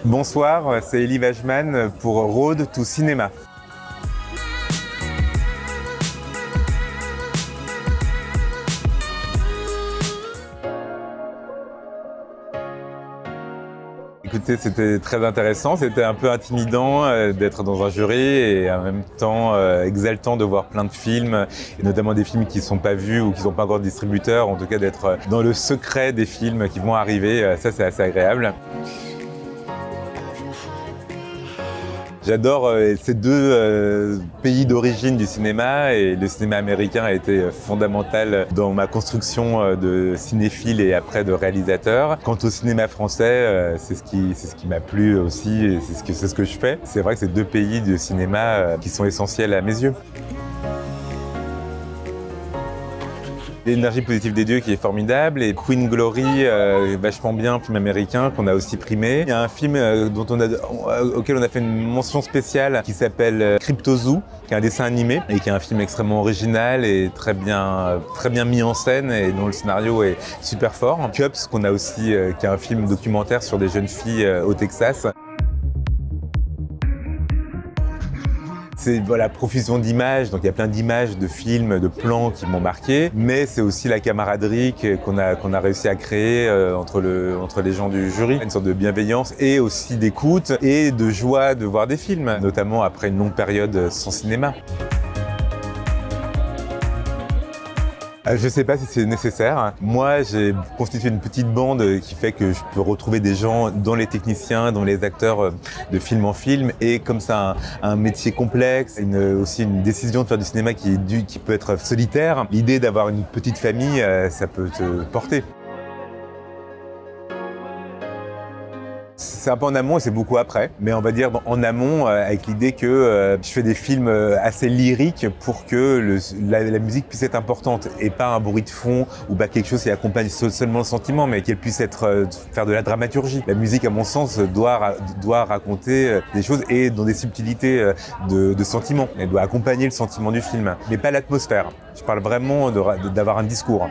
Bonsoir, c'est Elie Wajman pour Road to Cinema. Écoutez, c'était très intéressant, c'était un peu intimidant d'être dans un jury et en même temps exaltant de voir plein de films, et notamment des films qui ne sont pas vus ou qui ne sont pas encore de distributeurs, en tout cas d'être dans le secret des films qui vont arriver, ça c'est assez agréable. J'adore ces deux pays d'origine du cinéma et le cinéma américain a été fondamental dans ma construction de cinéphile et après de réalisateur. Quant au cinéma français, c'est ce qui m'a plu aussi et c'est ce que je fais. C'est vrai que c'est deux pays de cinéma qui sont essentiels à mes yeux. L'énergie positive des dieux qui est formidable et Queen Glory, vachement bien, film américain qu'on a aussi primé. Il y a un film auquel on a fait une mention spéciale qui s'appelle Crypto Zoo, qui est un dessin animé et qui est un film extrêmement original et très bien mis en scène et dont le scénario est super fort. Cups, qu'on a aussi, qui est un film documentaire sur des jeunes filles au Texas. C'est la profusion d'images, donc il y a plein d'images, de films, de plans qui m'ont marqué, mais c'est aussi la camaraderie qu'on a réussi à créer entre les gens du jury, une sorte de bienveillance et aussi d'écoute et de joie de voir des films, notamment après une longue période sans cinéma. Je ne sais pas si c'est nécessaire. Moi, j'ai constitué une petite bande qui fait que je peux retrouver des gens, dont les techniciens, dont les acteurs de film en film. Et comme ça, un métier complexe, aussi une décision de faire du cinéma qui peut être solitaire. L'idée d'avoir une petite famille, ça peut te porter. C'est un peu en amont et c'est beaucoup après, mais on va dire en amont avec l'idée que je fais des films assez lyriques pour que la musique puisse être importante et pas un bruit de fond ou pas quelque chose qui accompagne seulement le sentiment, mais qu'elle puisse faire de la dramaturgie. La musique, à mon sens, doit raconter des choses et dans des subtilités de sentiments. Elle doit accompagner le sentiment du film, mais pas l'atmosphère. Je parle vraiment d'avoir un discours.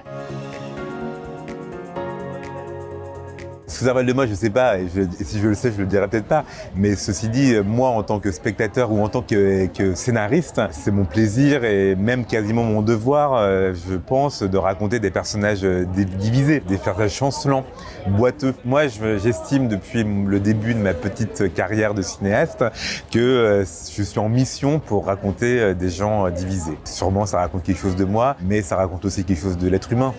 Ce que ça valent de moi, je ne sais pas, et si je le sais, je le dirai peut-être pas. Mais ceci dit, moi, en tant que spectateur ou en tant que scénariste, c'est mon plaisir et même quasiment mon devoir, je pense, de raconter des personnages divisés, des personnages chancelants, boiteux. Moi, j'estime depuis le début de ma petite carrière de cinéaste que je suis en mission pour raconter des gens divisés. Sûrement, ça raconte quelque chose de moi, mais ça raconte aussi quelque chose de l'être humain.